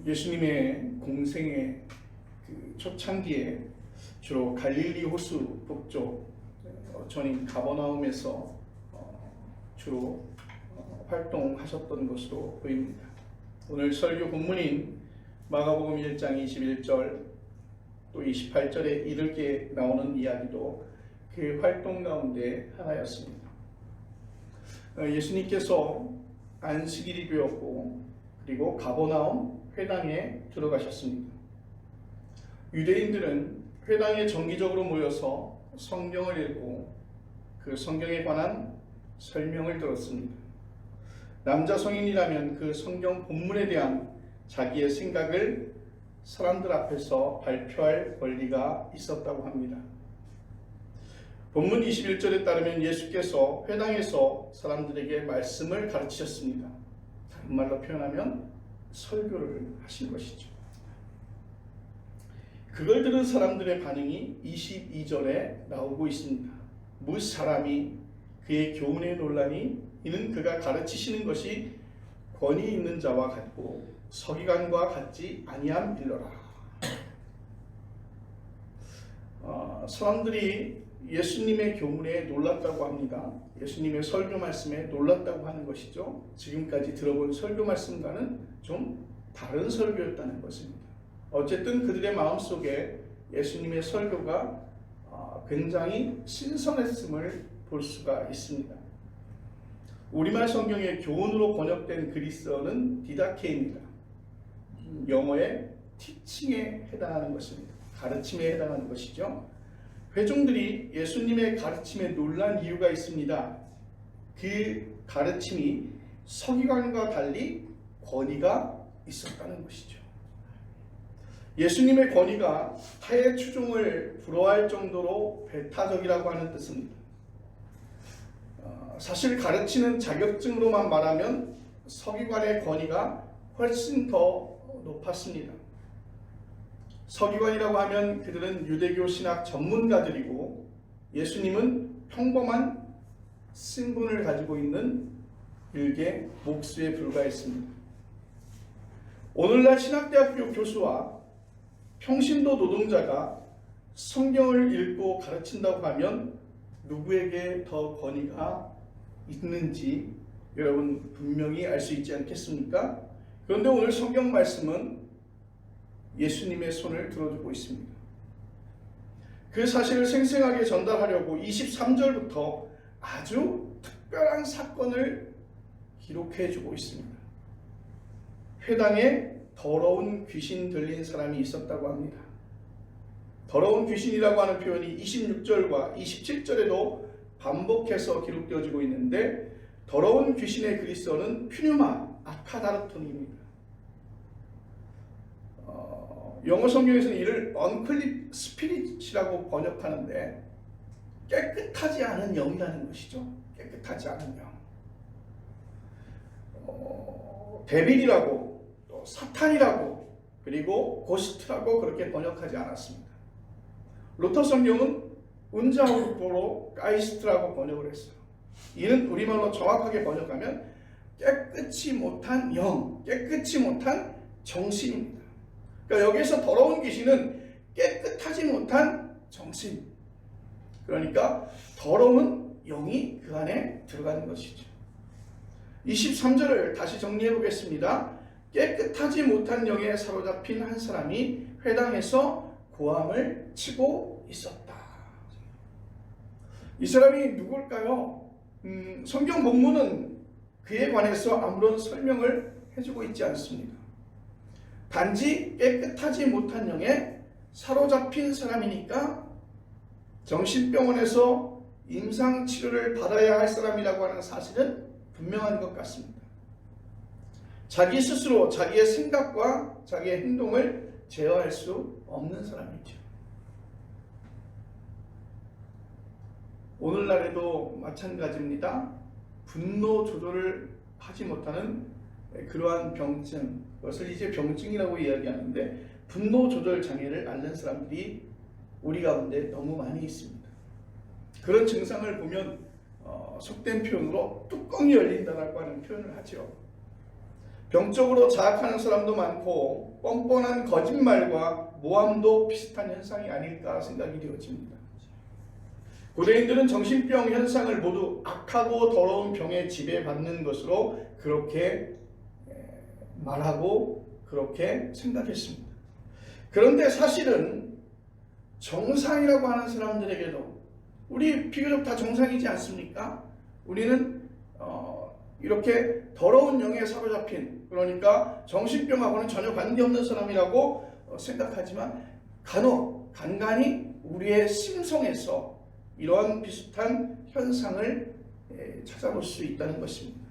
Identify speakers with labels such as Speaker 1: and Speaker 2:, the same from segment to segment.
Speaker 1: 예수님의 공생의 그 초창기에 주로 갈릴리 호수 북쪽 전인 가버나움에서 주로 활동하셨던 것으로 보입니다. 오늘 설교 본문인 마가복음 1장 21절 또 28절에 이르게 나오는 이야기도 그 활동 가운데 하나였습니다. 예수님께서 안식일이 되었고 그리고 가버나움 회당에 들어가셨습니다. 유대인들은 회당에 정기적으로 모여서 성경을 읽고 그 성경에 관한 설명을 들었습니다. 남자 성인이라면 그 성경 본문에 대한 자기의 생각을 사람들 앞에서 발표할 권리가 있었다고 합니다. 본문 21절에 따르면 예수께서 회당에서 사람들에게 말씀을 가르치셨습니다. 다른 말로 표현하면 설교를 하신 것이죠. 그걸 들은 사람들의 반응이 22절에 나오고 있습니다. 무 사람이 그의 교훈에 놀라니 이는 그가 가르치시는 것이 권위 있는 자와 같고 서기관과 같지 아니함일러라. 사람들이 예수님의 교훈에 놀랐다고 합니다. 예수님의 설교 말씀에 놀랐다고 하는 것이죠. 지금까지 들어본 설교 말씀과는 좀 다른 설교였다는 것입니다. 어쨌든 그들의 마음속에 예수님의 설교가 굉장히 신선했음을 볼 수가 있습니다. 우리말 성경의 교훈으로 번역된 그리스어는 디다케입니다. 영어의 teaching에 해당하는 것입니다. 가르침에 해당하는 것이죠. 회중들이 예수님의 가르침에 놀란 이유가 있습니다. 그 가르침이 서기관과 달리 권위가 있었다는 것이죠. 예수님의 권위가 타의 추종을 불허할 정도로 배타적이라고 하는 뜻입니다. 사실 가르치는 자격증으로만 말하면 서기관의 권위가 훨씬 더 높았습니다. 서기관이라고 하면 그들은 유대교 신학 전문가들이고 예수님은 평범한 신분을 가지고 있는 일개 목수에 불과했습니다. 오늘날 신학대학교 교수와 평신도 노동자가 성경을 읽고 가르친다고 하면 누구에게 더 권위가 있는지 여러분 분명히 알 수 있지 않겠습니까? 그런데 오늘 성경 말씀은 예수님의 손을 들어주고 있습니다. 그 사실을 생생하게 전달하려고 23절부터 아주 특별한 사건을 기록해 주고 있습니다. 회당에 더러운 귀신 들린 사람이 있었다고 합니다. 더러운 귀신이라고 하는 표현이 26절과 27절에도 반복해서 기록되어지고 있는데 더러운 귀신의 그리스어는 퓨뉴마 아카다르톤입니다. 영어 성경에서는 이를 unclean spirit이라고 번역하는데 깨끗하지 않은 영이라는 것이죠. 깨끗하지 않은 영. 데빌이라고 또 사탄이라고 그리고 고스트라고 그렇게 번역하지 않았습니다. 루터 성경은 운자우르보로 가이스트라고 번역을 했어요. 이는 우리말로 정확하게 번역하면 깨끗이 못한 영, 깨끗이 못한 정신입니다. 그러니까 여기서 더러운 귀신은 깨끗하지 못한 정신, 그러니까 더러운 영이 그 안에 들어가는 것이죠. 23절을 다시 정리해 보겠습니다. 깨끗하지 못한 영에 사로잡힌 한 사람이 회당에서 고함을 치고 있었다. 이 사람이 누굴까요? 성경 본문은 그에 관해서 아무런 설명을 해주고 있지 않습니다. 단지 깨끗하지 못한 영에 사로잡힌 사람이니까 정신병원에서 임상치료를 받아야 할 사람이라고 하는 사실은 분명한 것 같습니다. 자기 스스로 자기의 생각과 자기의 행동을 제어할 수 없는 사람이죠. 오늘날에도 마찬가지입니다. 분노 조절을 하지 못하는 그러한 병증, 그것을 이제 병증이라고 이야기하는데 분노 조절 장애를 앓는 사람들이 우리 가운데 너무 많이 있습니다. 그런 증상을 보면 속된 표현으로 뚜껑이 열린다라고 하는 표현을 하죠. 병적으로 자학하는 사람도 많고 뻔뻔한 거짓말과 모함도 비슷한 현상이 아닐까 생각이 되어집니다. 고대인들은 정신병 현상을 모두 악하고 더러운 병에 지배받는 것으로 그렇게 말하고 그렇게 생각했습니다. 그런데 사실은 정상이라고 하는 사람들에게도 우리 비교적 다 정상이지 않습니까? 우리는 이렇게 더러운 영에 사로잡힌, 그러니까 정신병하고는 전혀 관계없는 사람이라고 생각하지만 간간히 우리의 심성에서 이러한 비슷한 현상을 찾아볼 수 있다는 것입니다.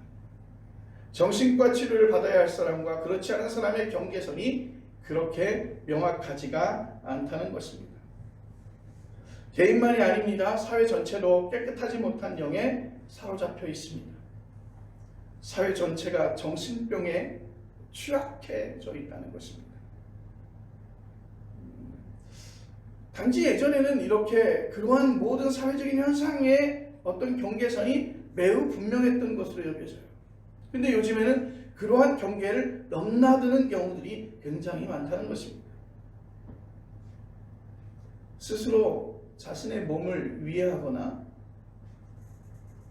Speaker 1: 정신과 치료를 받아야 할 사람과 그렇지 않은 사람의 경계선이 그렇게 명확하지가 않다는 것입니다. 개인만이 아닙니다. 사회 전체도 깨끗하지 못한 영에 사로잡혀 있습니다. 사회 전체가 정신병에 취약해져 있다는 것입니다. 단지 예전에는 이렇게 그러한 모든 사회적인 현상의 어떤 경계선이 매우 분명했던 것으로 여겨져요. 근데 요즘에는 그러한 경계를 넘나드는 경우들이 굉장히 많다는 것입니다. 스스로 자신의 몸을 위해하거나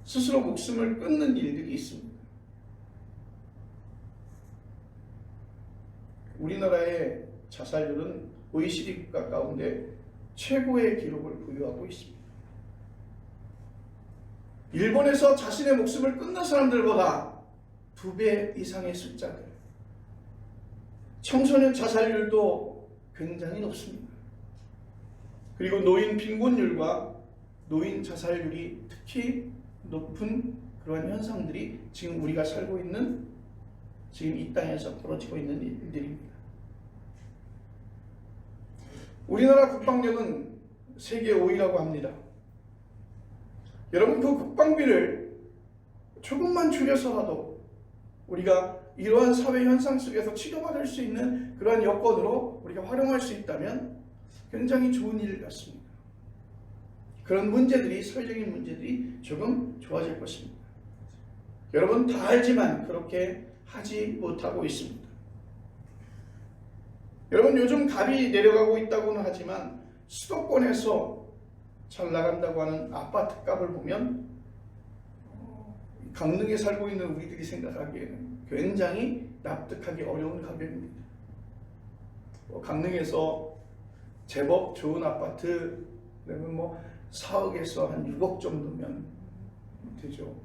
Speaker 1: 스스로 목숨을 끊는 일들이 있습니다. 우리나라의 자살률은 OECD 국가 가운데 최고의 기록을 보유하고 있습니다. 일본에서 자신의 목숨을 끊는 사람들보다 2배 이상의 숫자들. 청소년 자살률도 굉장히 높습니다. 그리고 노인 빈곤율과 노인 자살률이 특히 높은 그런 현상들이 지금 우리가 살고 있는 지금 이 땅에서 벌어지고 있는 일들입니다. 우리나라 국방력은 세계 5위라고 합니다. 여러분, 그 국방비를 조금만 줄여서라도 우리가 이러한 사회 현상 속에서 치료받을 수 있는 그러한 여건으로 우리가 활용할 수 있다면 굉장히 좋은 일 같습니다. 그런 문제들이, 사회적인 문제들이 조금 좋아질 것입니다. 여러분 다 알지만 그렇게 하지 못하고 있습니다. 여러분, 요즘 값이 내려가고 있다고는 하지만 수도권에서 잘 나간다고 하는 아파트 값을 보면 강릉에 살고 있는 우리들이 생각하기에는 굉장히 납득하기 어려운 가격입니다. 강릉에서 제법 좋은 아파트, 그러면 4억에서 한 6억 정도면 되죠.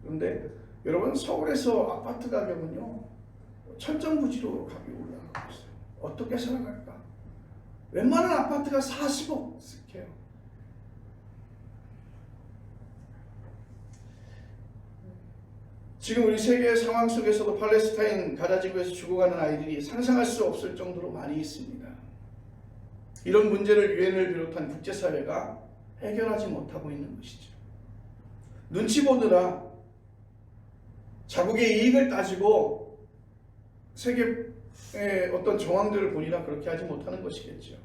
Speaker 1: 그런데 여러분, 서울에서 아파트 가격은요 천정부지로 가격이 올라가고 있어요. 어떻게 살아갈까? 웬만한 아파트가 40억씩 해요. 지금 우리 세계 상황 속에서도 팔레스타인 가자 지구에서 죽어가는 아이들이 상상할 수 없을 정도로 많이 있습니다. 이런 문제를 유엔을 비롯한 국제사회가 해결하지 못하고 있는 것이죠. 눈치 보느라 자국의 이익을 따지고 세계의 어떤 정황들을 보니라 그렇게 하지 못하는 것이겠죠.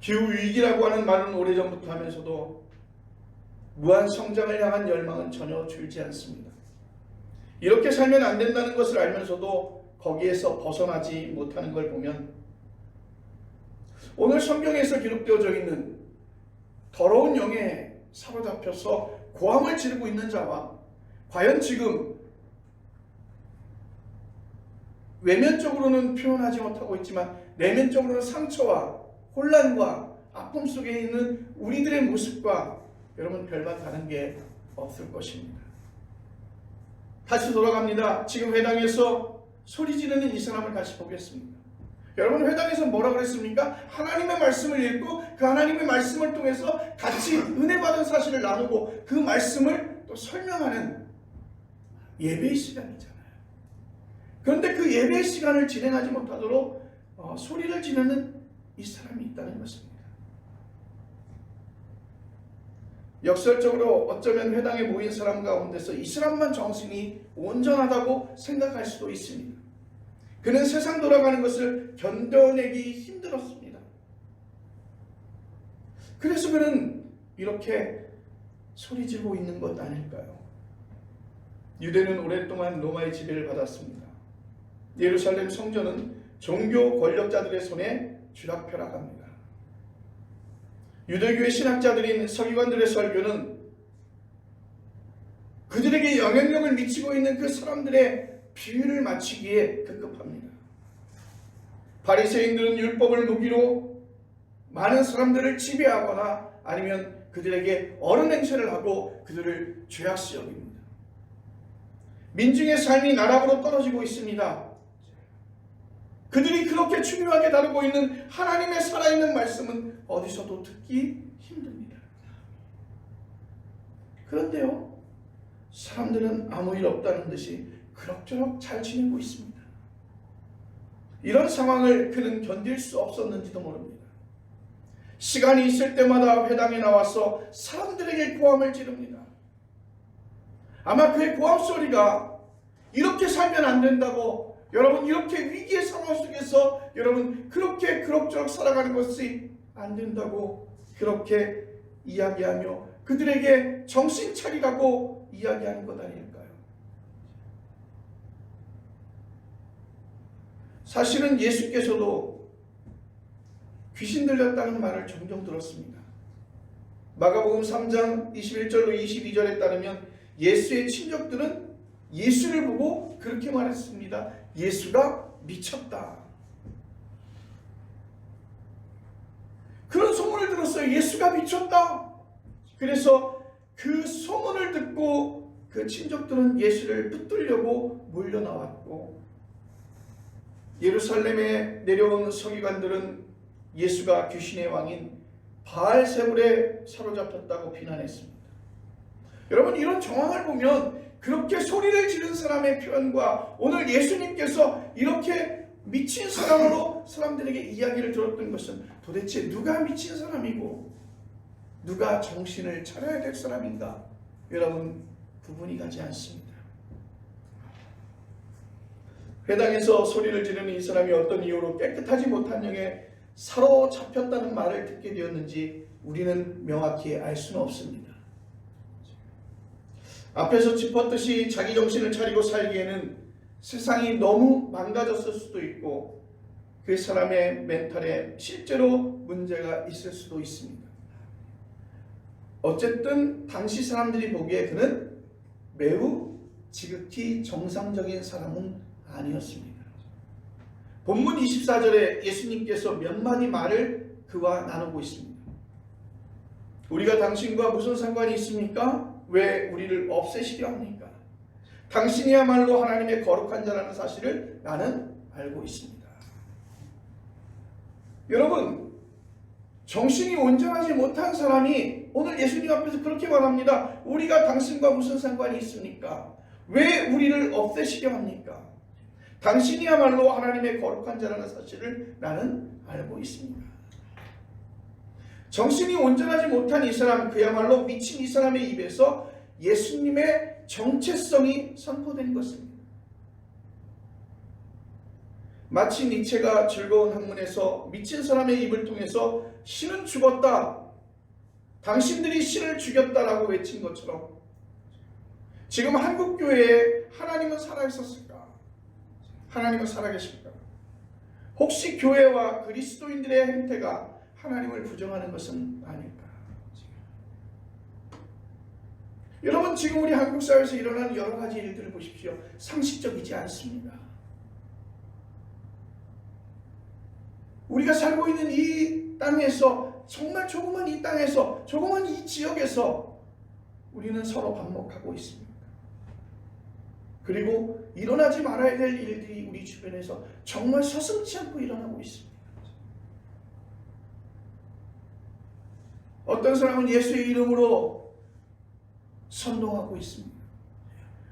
Speaker 1: 기후위기라고 하는 말은 오래전부터 하면서도 무한 성장을 향한 열망은 전혀 줄지 않습니다. 이렇게 살면 안 된다는 것을 알면서도 거기에서 벗어나지 못하는 걸 보면 오늘 성경에서 기록되어져 있는 더러운 영에 사로잡혀서 고함을 지르고 있는 자와 과연 지금 외면적으로는 표현하지 못하고 있지만 내면적으로는 상처와 혼란과 아픔 속에 있는 우리들의 모습과 여러분 별반 다른 게 없을 것입니다. 다시 돌아갑니다. 지금 회당에서 소리 지르는 이 사람을 다시 보겠습니다. 여러분, 회당에서 뭐라 그랬습니까? 하나님의 말씀을 읽고 그 하나님의 말씀을 통해서 같이 은혜 받은 사실을 나누고 그 말씀을 또 설명하는 예배의 시간이잖아요. 그런데 그 예배의 시간을 진행하지 못하도록 소리를 지르는 이 사람이 있다는 것입니다. 역설적으로 어쩌면 회당에 모인 사람 가운데서 이 사람만 정신이 온전하다고 생각할 수도 있습니다. 그는 세상 돌아가는 것을 견뎌내기 힘들었습니다. 그래서 그는 이렇게 소리 지르고 있는 것 아닐까요? 유대는 오랫동안 로마의 지배를 받았습니다. 예루살렘 성전은 종교 권력자들의 손에 쥐락펴락합니다. 유대교의 신학자들인 서기관들의 설교는 그들에게 영향력을 미치고 있는 그 사람들의 비위를 맞추기에 급급합니다. 바리새인들은 율법을 무기로 많은 사람들을 지배하거나 아니면 그들에게 어른 행세를 하고 그들을 죄악시 여깁니다. 민중의 삶이 나락으로 떨어지고 있습니다. 그들이 그렇게 중요하게 다루고 있는 하나님의 살아있는 말씀은 어디서도 듣기 힘듭니다. 그런데요, 사람들은 아무 일 없다는 듯이 그럭저럭 잘 지내고 있습니다. 이런 상황을 그는 견딜 수 없었는지도 모릅니다. 시간이 있을 때마다 회당에 나와서 사람들에게 고함을 지릅니다. 아마 그의 고함 소리가 이렇게 살면 안 된다고, 여러분 이렇게 위기의 상황 속에서 여러분 그렇게 그럭저럭 살아가는 것이 안 된다고 그렇게 이야기하며 그들에게 정신 차리라고 이야기하는 것 아닐까요? 사실은 예수께서도 귀신 들렸다는 말을 종종 들었습니다. 마가복음 3장 21절로 22절에 따르면 예수의 친족들은 예수를 보고 그렇게 말했습니다. 예수가 미쳤다. 그런 소문을 들었어요. 예수가 미쳤다. 그래서 그 소문을 듣고 그 친족들은 예수를 붙들려고 몰려 나왔고, 예루살렘에 내려온 서기관들은 예수가 귀신의 왕인 바알세불에 사로잡혔다고 비난했습니다. 여러분, 이런 정황을 보면 그렇게 소리를 지른 사람의 표현과 오늘 예수님께서 이렇게 미친 사람으로 사람들에게 이야기를 들었던 것은 도대체 누가 미친 사람이고 누가 정신을 차려야 될 사람인가? 여러분, 구분이 가지 않습니다. 회당에서 소리를 지르는 이 사람이 어떤 이유로 깨끗하지 못한 영에 사로잡혔다는 말을 듣게 되었는지 우리는 명확히 알 수는 없습니다. 앞에서 짚었듯이 자기 정신을 차리고 살기에는 세상이 너무 망가졌을 수도 있고 그 사람의 멘탈에 실제로 문제가 있을 수도 있습니다. 어쨌든 당시 사람들이 보기에 그는 매우 지극히 정상적인 사람은 아니었습니다. 본문 24절에 예수님께서 몇 마디 말을 그와 나누고 있습니다. 우리가 당신과 무슨 상관이 있습니까? 왜 우리를 없애시려 합니까? 당신이야말로 하나님의 거룩한 자라는 사실을 나는 알고 있습니다. 여러분, 정신이 온전하지 못한 사람이 오늘 예수님 앞에서 그렇게 말합니다. 우리가 당신과 무슨 상관이 있습니까? 왜 우리를 없애시려 합니까? 당신이야말로 하나님의 거룩한 자라는 사실을 나는 알고 있습니다. 정신이 온전하지 못한 이 사람, 그야말로 미친 이 사람의 입에서 예수님의 정체성이 선포된 것입니다. 마치 니체가 즐거운 학문에서 미친 사람의 입을 통해서 신은 죽었다, 당신들이 신을 죽였다라고 외친 것처럼 지금 한국교회에 하나님은 살아있었을까? 하나님은 살아계실까? 혹시 교회와 그리스도인들의 행태가 하나님을 부정하는 것은 아닐까? 여러분, 지금 우리 한국 사회에서 일어나는 여러 가지 일들을 보십시오. 상식적이지 않습니다. 우리가 살고 있는 이 땅에서, 정말 조그만 이 땅에서, 조그만 이 지역에서 우리는 서로 반목하고 있습니다. 그리고 일어나지 말아야 될 일들이 우리 주변에서 정말 서슴지 않고 일어나고 있습니다. 어떤 사람은 예수의 이름으로 선동하고 있습니다.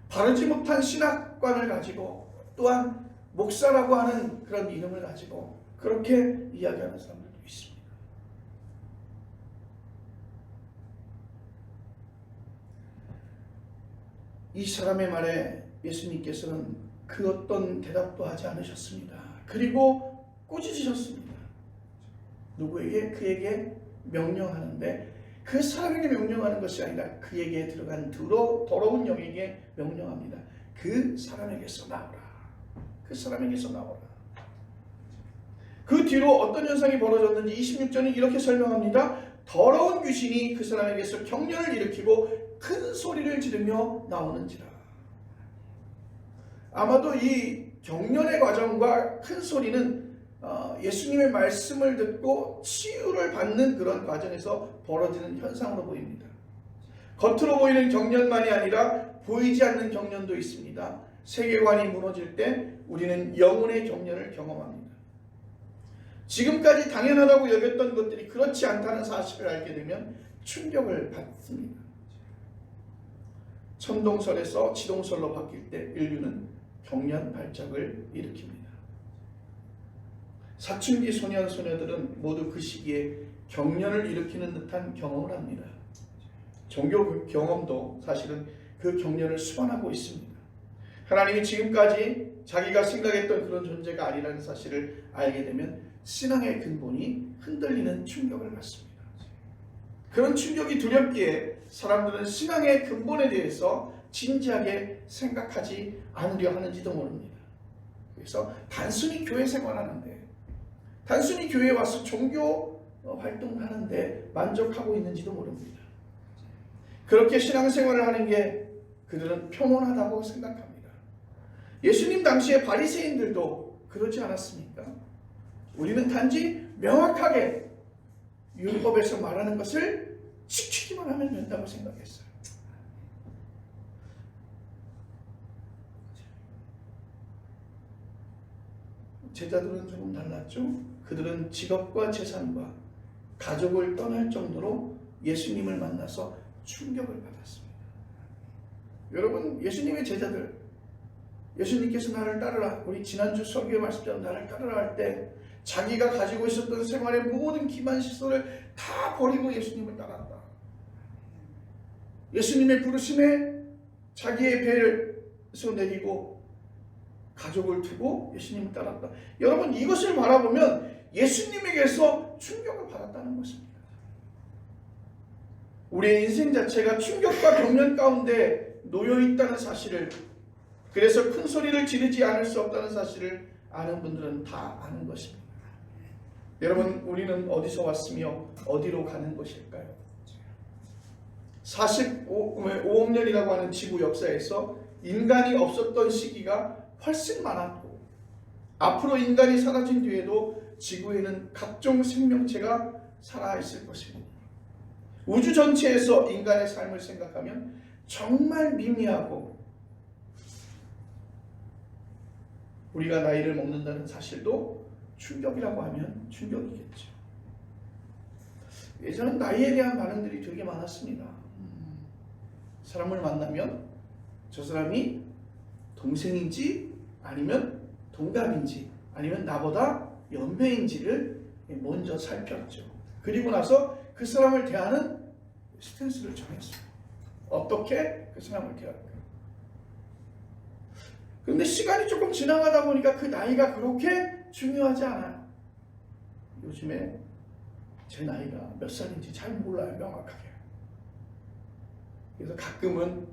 Speaker 1: 바르지 못한 신학관을 가지고, 또한 목사라고 하는 그런 이름을 가지고 그렇게 이야기하는 사람들도 있습니다. 이 사람의 말에 예수님께서는 그 어떤 대답도 하지 않으셨습니다. 그리고 꾸짖으셨습니다. 누구에게? 그에게 명령하는데 그 사람에게 명령하는 것이 아니라 그에게 들어간 더러운 영에게 명령합니다. 그 사람에게서 나오라. 그 사람에게서 나오라. 그 뒤로 어떤 현상이 벌어졌는지 26절은 이렇게 설명합니다. 더러운 귀신이 그 사람에게서 경련을 일으키고 큰 소리를 지르며 나오는지라. 아마도 이 경련의 과정과 큰 소리는 예수님의 말씀을 듣고 치유를 받는 그런 과정에서 벌어지는 현상으로 보입니다. 겉으로 보이는 경련만이 아니라 보이지 않는 경련도 있습니다. 세계관이 무너질 때 우리는 영혼의 경련을 경험합니다. 지금까지 당연하다고 여겼던 것들이 그렇지 않다는 사실을 알게 되면 충격을 받습니다. 천동설에서 지동설로 바뀔 때 인류는 경련 발작을 일으킵니다. 사춘기 소년 소녀들은 모두 그 시기에 경련을 일으키는 듯한 경험을 합니다. 종교 경험도 사실은 그 경련을 수반하고 있습니다. 하나님이 지금까지 자기가 생각했던 그런 존재가 아니라는 사실을 알게 되면 신앙의 근본이 흔들리는 충격을 받습니다. 그런 충격이 두렵기에 사람들은 신앙의 근본에 대해서 진지하게 생각하지 않으려 하는지도 모릅니다. 그래서 단순히 교회 생활하는데, 단순히 교회에 와서 종교 활동을 하는데 만족하고 있는지도 모릅니다. 그렇게 신앙생활을 하는 게 그들은 평온하다고 생각합니다. 예수님 당시에 바리새인들도 그러지 않았습니까? 우리는 단지 명확하게 율법에서 말하는 것을 지키기만 하면 된다고 생각했어요. 제자들은 조금 달랐죠. 그들은 직업과 재산과 가족을 떠날 정도로 예수님을 만나서 충격을 받았습니다. 여러분, 예수님의 제자들, 예수님께서 나를 따르라, 우리 지난주 설교의 말씀처럼 나를 따르라 할 때 자기가 가지고 있었던 생활의 모든 기반 시설을 다 버리고 예수님을 따랐다. 예수님의 부르심에 자기의 배에서 내리고 가족을 두고 예수님을 따랐다. 여러분, 이것을 바라보면 예수님에게서 충격을 받았다는 것입니다. 우리의 인생 자체가 충격과 경련 가운데 놓여있다는 사실을, 그래서 큰 소리를 지르지 않을 수 없다는 사실을 아는 분들은 다 아는 것입니다. 여러분, 우리는 어디서 왔으며 어디로 가는 것일까요? 45억 년이라고 하는 지구 역사에서 인간이 없었던 시기가 훨씬 많았고, 앞으로 인간이 사라진 뒤에도 지구에는 각종 생명체가 살아있을 것입니다. 우주 전체에서 인간의 삶을 생각하면 정말 미미하고, 우리가 나이를 먹는다는 사실도 충격이라고 하면 충격이겠죠. 예전엔 나이에 대한 반응들이 되게 많았습니다. 사람을 만나면 저 사람이 동생인지 아니면 동갑인지 아니면 나보다 연배인지를 먼저 살폈죠. 그리고 나서 그 사람을 대하는 스탠스를 정했어요. 어떻게 그 사람을 대할까? 그런데 시간이 조금 지나가다 보니까 그 나이가 그렇게 중요하지 않아요. 요즘에 제 나이가 몇 살인지 잘 몰라요, 명확하게. 그래서 가끔은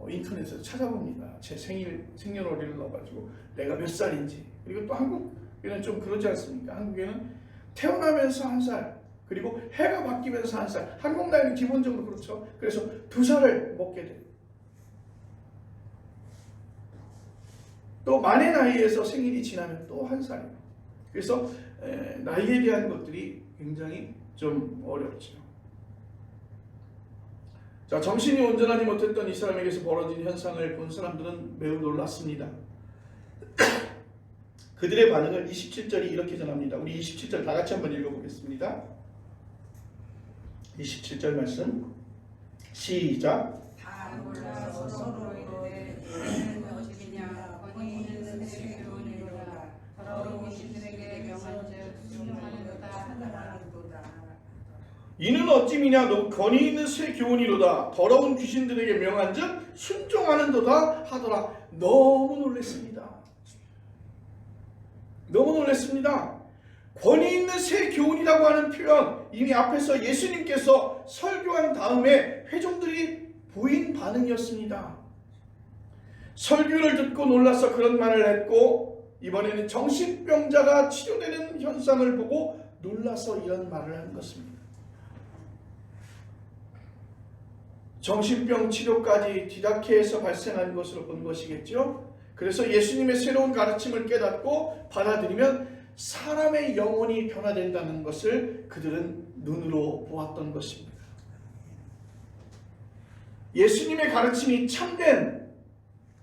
Speaker 1: 인터넷에서 찾아봅니다. 제 생년월일을 넣어가지고 내가 몇 살인지. 그리고 또 한국에는 좀 그러지 않습니까? 한국에는 태어나면서 1살, 그리고 해가 바뀌면서 1살. 한국 나이는 기본적으로 그렇죠. 그래서 2살을 먹게 돼요. 또 만의 나이에서 생일이 지나면 또 1살이에요. 그래서 나이에 대한 것들이 굉장히 좀 어렵죠. 자, 정신이 온전하지 못했던 이 사람에게서 벌어진 현상을 본 사람들은 매우 놀랐습니다. 그들의 반응을 27절이 이렇게 전합니다. 우리 27절 다 같이 한번 읽어보겠습니다. 27절 말씀 시작.
Speaker 2: 다 몰라서 서로 이르되 이는 어찌냐 권위 있는 새 교훈이로다 더러운 귀신들에게 명한즉 순종하는도다 하더라.
Speaker 1: 이는 어찌미냐 권위 있는 새 교훈이로다 더러운 귀신들에게 명한즉 순종하는도다 하더라. 너무 놀랐습니다. 너무 놀랐습니다. 권위 있는 새 교훈이라고 하는 표현, 이미 앞에서 예수님께서 설교한 다음에 회중들이 보인 반응이었습니다. 설교를 듣고 놀라서 그런 말을 했고, 이번에는 정신병자가 치료되는 현상을 보고 놀라서 이런 말을 한 것입니다. 정신병 치료까지 디다케에서 발생한 것으로 본 것이겠죠. 그래서 예수님의 새로운 가르침을 깨닫고 받아들이면 사람의 영혼이 변화된다는 것을 그들은 눈으로 보았던 것입니다. 예수님의 가르침이 참된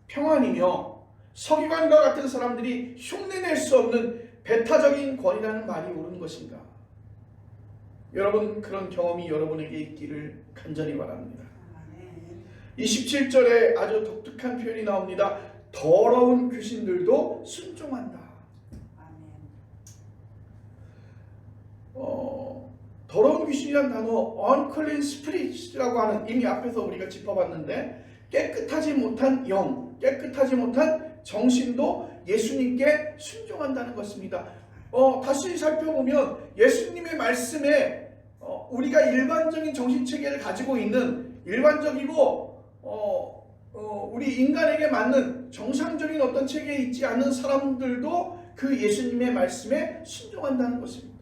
Speaker 1: 평안이며 서기관과 같은 사람들이 흉내낼 수 없는 배타적인 권위라는 말이 옳은 것인가? 여러분, 그런 경험이 여러분에게 있기를 간절히 바랍니다. 27절에 아주 독특한 표현이 나옵니다. 더러운 귀신들도 순종한다. 더러운 귀신이란 단어 unclean spirit이라고 하는, 이미 앞에서 우리가 짚어봤는데, 깨끗하지 못한 영, 깨끗하지 못한 정신도 예수님께 순종한다는 것입니다. 다시 살펴보면 예수님의 말씀에 우리가 일반적인 정신체계를 가지고 있는 일반적이고 우리 인간에게 맞는 정상적인 어떤 체계에 있지 않은 사람들도 그 예수님의 말씀에 순종한다는 것입니다.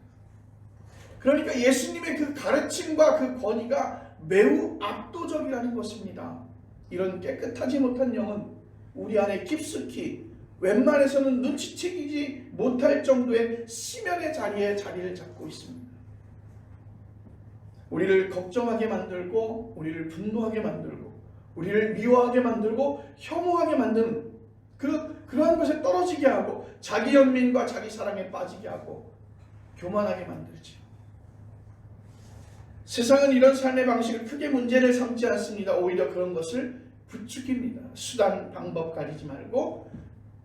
Speaker 1: 그러니까 예수님의 그 가르침과 그 권위가 매우 압도적이라는 것입니다. 이런 깨끗하지 못한 영은 우리 안에 깊숙이 웬만해서는 눈치채기지 못할 정도의 심연의 자리에 자리를 잡고 있습니다. 우리를 걱정하게 만들고, 우리를 분노하게 만들고, 우리를 미워하게 만들고, 혐오하게 만드는 그러한 것에 떨어지게 하고, 자기 연민과 자기 사랑에 빠지게 하고, 교만하게 만들죠. 세상은 이런 삶의 방식을 크게 문제를 삼지 않습니다. 오히려 그런 것을 부추깁니다. 수단, 방법 가리지 말고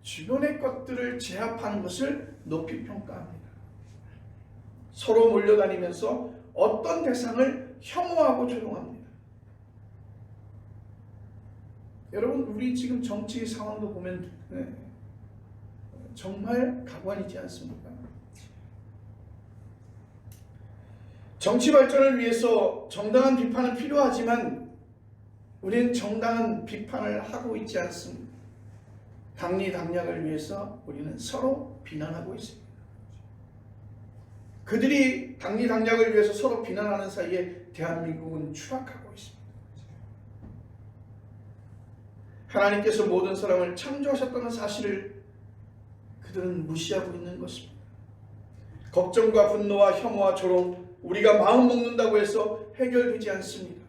Speaker 1: 주변의 것들을 제압하는 것을 높이 평가합니다. 서로 몰려다니면서 어떤 대상을 혐오하고 조롱합니다. 여러분, 우리 지금 정치 상황도 보면 정말 가관이지 않습니까? 정치 발전을 위해서 정당한 비판은 필요하지만 우리는 정당한 비판을 하고 있지 않습니다. 당리당략을 위해서 우리는 서로 비난하고 있습니다. 그들이 당리당략을 위해서 서로 비난하는 사이에 대한민국은 추락하고 있습니다. 하나님께서 모든 사람을 창조하셨다는 사실을 그들은 무시하고 있는 것입니다. 걱정과 분노와 혐오와 조롱, 우리가 마음 먹는다고 해서 해결되지 않습니다.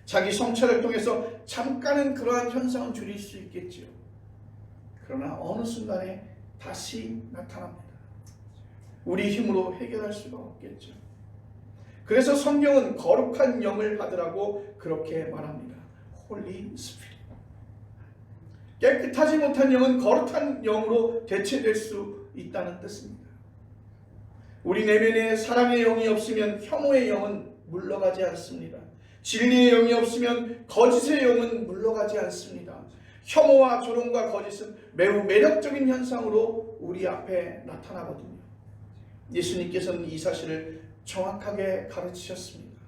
Speaker 1: 자기 성찰을 통해서 잠깐은 그러한 현상은 줄일 수 있겠지요. 그러나 어느 순간에 다시 나타납니다. 우리 힘으로 해결할 수가 없겠죠. 그래서 성경은 거룩한 영을 받으라고 그렇게 말합니다. 홀리 스피릿. 깨끗하지 못한 영은 거룩한 영으로 대체될 수 있다는 뜻입니다. 우리 내면에 사랑의 영이 없으면 혐오의 영은 물러가지 않습니다. 진리의 영이 없으면 거짓의 영은 물러가지 않습니다. 혐오와 조롱과 거짓은 매우 매력적인 현상으로 우리 앞에 나타나거든요. 예수님께서는 이 사실을 정확하게 가르치셨습니다.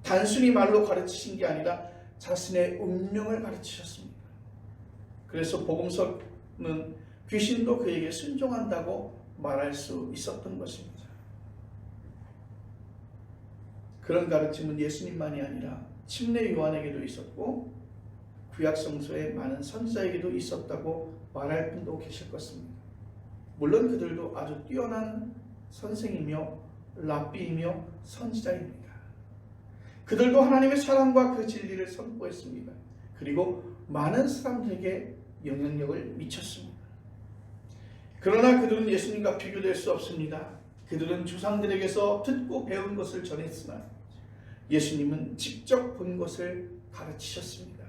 Speaker 1: 단순히 말로 가르치신 게 아니라 자신의 운명을 가르치셨습니다. 그래서 복음서는 귀신도 그에게 순종한다고 말할 수 있었던 것입니다. 그런 가르침은 예수님만이 아니라 침례 요한에게도 있었고 구약 성서의 많은 선지자에게도 있었다고 말할 분도 계실 것입니다. 물론 그들도 아주 뛰어난 선생이며 랍비이며 선지자입니다. 그들도 하나님의 사랑과 그 진리를 선포했습니다. 그리고 많은 사람들에게 영향력을 미쳤습니다. 그러나 그들은 예수님과 비교될 수 없습니다. 그들은 조상들에게서 듣고 배운 것을 전했으나 예수님은 직접 본 것을 가르치셨습니다.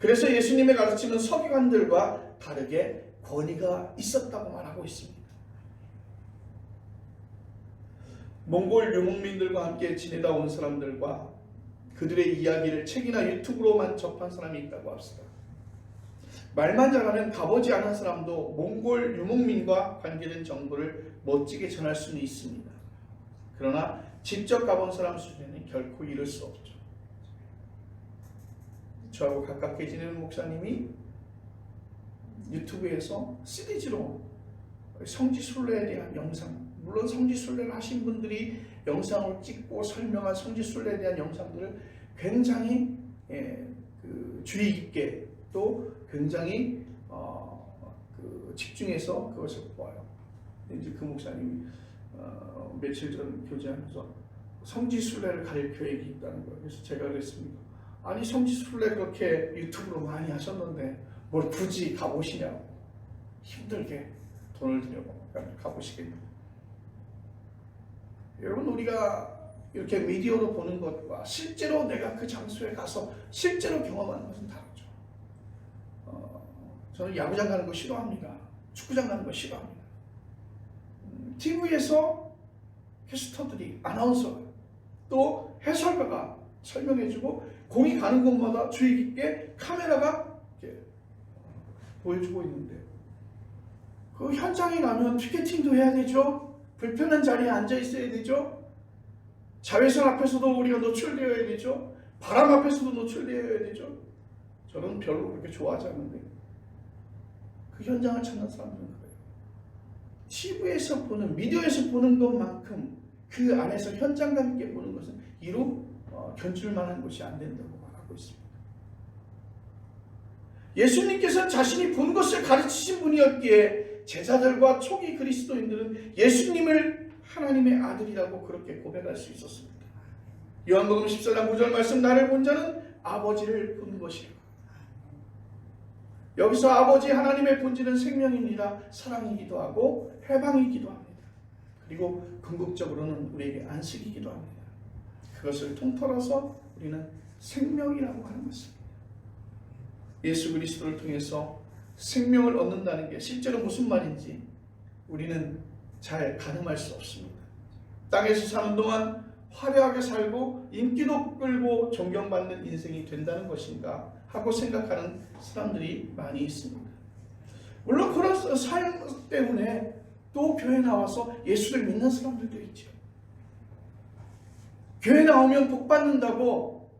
Speaker 1: 그래서 예수님의 가르침은 서기관들과 다르게 권위가 있었다고 말하고 있습니다. 몽골 유목민들과 함께 지내다 온 사람들과 그들의 이야기를 책이나 유튜브로만 접한 사람이 있다고 합시다. 말만 잘하면 가보지 않은 사람도 몽골 유목민과 관계된 정보를 멋지게 전할 수는 있습니다. 그러나 직접 가본 사람 수준에는 결코 이룰 수 없죠. 저하고 가깝게 지내는 목사님이 유튜브에서 시리즈로 성지순례에 대한 영상, 물론 성지순례를 하신 분들이 영상을 찍고 설명한 성지순례에 대한 영상들을 굉장히 주의 깊게 또 굉장히 집중해서 그것을 보아요. 이제 그 목사님이 며칠 전 교제하면서 성지순례를 가릴 계획이 있다는 거예요. 그래서 제가 그랬습니다. 아니 성지순례 그렇게 유튜브로 많이 하셨는데 뭘 굳이 가보시냐고. 힘들게 돈을 들여고 가보시겠냐고. 여러분, 우리가 이렇게 미디어로 보는 것과 실제로 내가 그 장소에 가서 실제로 경험하는 것은 다르죠. 저는 야구장 가는 거 싫어합니다. 축구장 가는 거 싫어합니다. TV에서 캐스터들이, 아나운서가 또 해설가가 설명해주고 공이 가는 곳마다 주의 깊게 카메라가 이렇게 보여주고 있는데, 그 현장에 가면 티켓팅도 해야 되죠. 불편한 자리에 앉아 있어야 되죠. 자외선 앞에서도 우리가 노출되어야 되죠. 바람 앞에서도 노출되어야 되죠. 저는 별로 그렇게 좋아하지 않는데 그 현장을 찾는 사람들은 그래요. TV에서 보는, 미디어에서 보는 것만큼 그 안에서 현장감 있게 보는 것은 이루 견줄만한 것이 안 된다고 말하고 있습니다. 예수님께서 자신이 본 것을 가르치신 분이었기에 제자들과 초기 그리스도인들은 예수님을 하나님의 아들이라고 그렇게 고백할 수 있었습니다. 요한복음 14장 9절 말씀, 나를 본 자는 아버지를 본 것이라. 여기서 아버지 하나님의 본질은 생명입니다. 사랑이기도 하고 해방이기도 합니다. 그리고 궁극적으로는 우리에게 안식이기도 합니다. 그것을 통틀어서 우리는 생명이라고 하는 것입니다. 예수 그리스도를 통해서 생명을 얻는다는 게 실제로 무슨 말인지 우리는 잘 가늠할 수 없습니다. 땅에서 사는 동안 화려하게 살고 인기도 끌고 존경받는 인생이 된다는 것인가 하고 생각하는 사람들이 많이 있습니다. 물론 그런 삶 때문에 또 교회 나와서 예수를 믿는 사람들도 있죠. 교회 나오면 복 받는다고,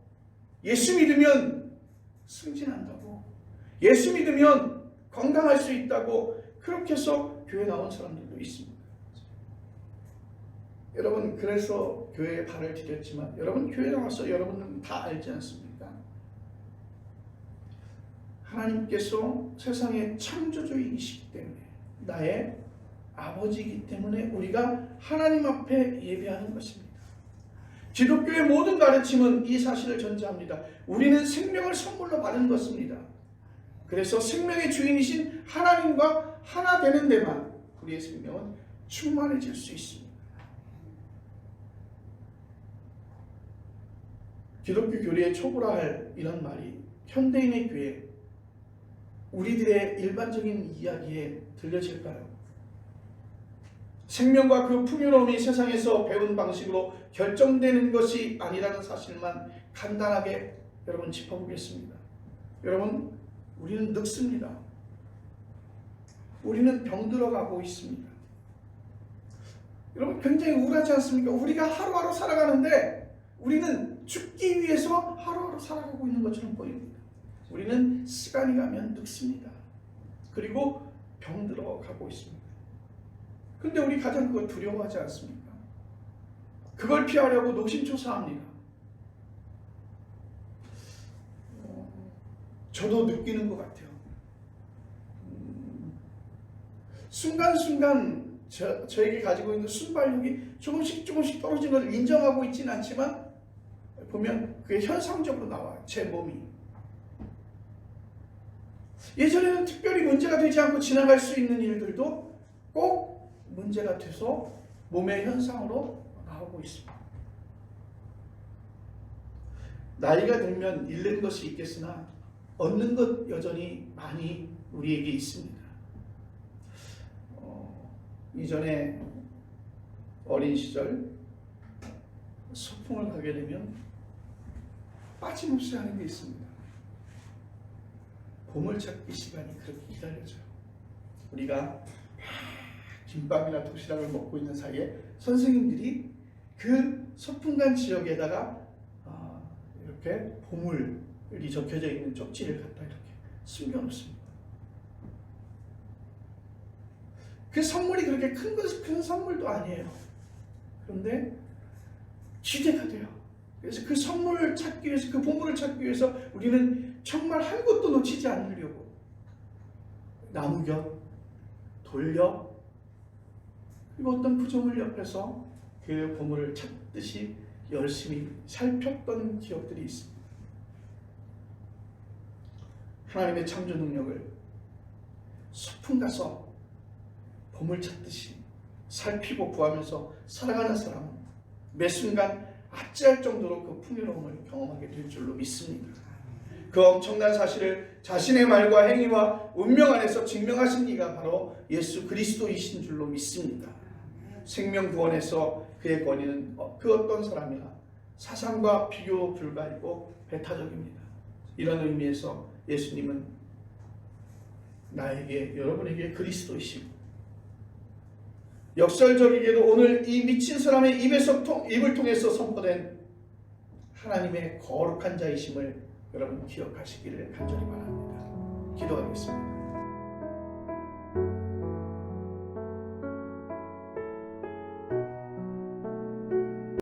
Speaker 1: 예수 믿으면 승진한다고, 예수 믿으면 건강할 수 있다고 그렇게 해서 교회 나온 사람들도 있습니다. 여러분, 그래서 교회에 발을 디뎠지만 여러분 교회 나와서 여러분은 다 알지 않습니까? 하나님께서 세상의 창조주이시기 때문에, 나의 아버지이기 때문에 우리가 하나님 앞에 예배하는 것입니다. 기독교의 모든 가르침은 이 사실을 전제합니다. 우리는 생명을 선물로 받은 것입니다. 그래서 생명의 주인이신 하나님과 하나 되는 데만 우리의 생명은 충만해질 수 있습니다. 기독교 교리에 초월할 이런 말이 현대인의 교회, 우리들의 일반적인 이야기에 들려질까요? 생명과 그 풍요로움이 세상에서 배운 방식으로 결정되는 것이 아니라는 사실만 간단하게 여러분 짚어보겠습니다. 여러분, 우리는 늙습니다. 우리는 병들어가고 있습니다. 여러분, 굉장히 우울하지 않습니까? 우리가 하루하루 살아가는데 우리는 죽기 위해서 하루하루 살아가고 있는 것처럼 보입니다. 우리는 시간이 가면 늙습니다. 그리고 병들어가고 있습니다. 근데 우리 가장 그걸 두려워하지 않습니까? 그걸 피하려고 노심초사합니다. 저도 느끼는 것 같아요. 순간순간 저에게 가지고 있는 순발력이 조금씩 떨어진 것을 인정하고 있지는 않지만 보면 그게 현상적으로 나와요. 제 몸이. 예전에는 특별히 문제가 되지 않고 지나갈 수 있는 일들도 꼭 문제가 돼서 몸의 현상으로 나오고 있습니다. 나이가 들면 잃는 것이 있겠으나 얻는 것 여전히 많이 우리에게 있습니다. 이전에 어린 시절 소풍을 가게 되면 빠짐없이 하는 게 있습니다. 보물찾기 시간이 그렇게 기다려져요. 우리가 김밥이나 도시락을 먹고 있는 사이에 선생님들이 그 소풍간 지역에다가 이렇게 보물이 적혀져 있는 쪽지를 갖다 이렇게 숨겨놓습니다. 그 선물이 그렇게 큰 선물도 아니에요. 그런데 기대가 돼요. 그래서 그 선물을 찾기 위해서, 그 보물을 찾기 위해서 우리는 정말 한 곳도 놓치지 않으려고 나무곁, 돌려, 그리고 어떤 구조물 옆에서 그 보물을 찾듯이 열심히 살폈던 기억들이 있습니다. 하나님의 창조 능력을 소풍 가서 보물 찾듯이 살피고 구하면서 살아가는 사람은 매 순간 아찔할 정도로 그 풍요로움을 경험하게 될 줄로 믿습니다. 그 엄청난 사실을 자신의 말과 행위와 운명 안에서 증명하신 이가 바로 예수 그리스도이신 줄로 믿습니다. 생명 구원에서 그의 권위는 그 어떤 사람이나 사상과 비교 불가이고 배타적입니다. 이런 의미에서 예수님은 나에게, 여러분에게 그리스도이시고, 역설적이게도 오늘 이 미친 사람의 입을 통해서 선포된 하나님의 거룩한 자이심을 여러분 기억하시기를 간절히 바랍니다. 기도하겠습니다.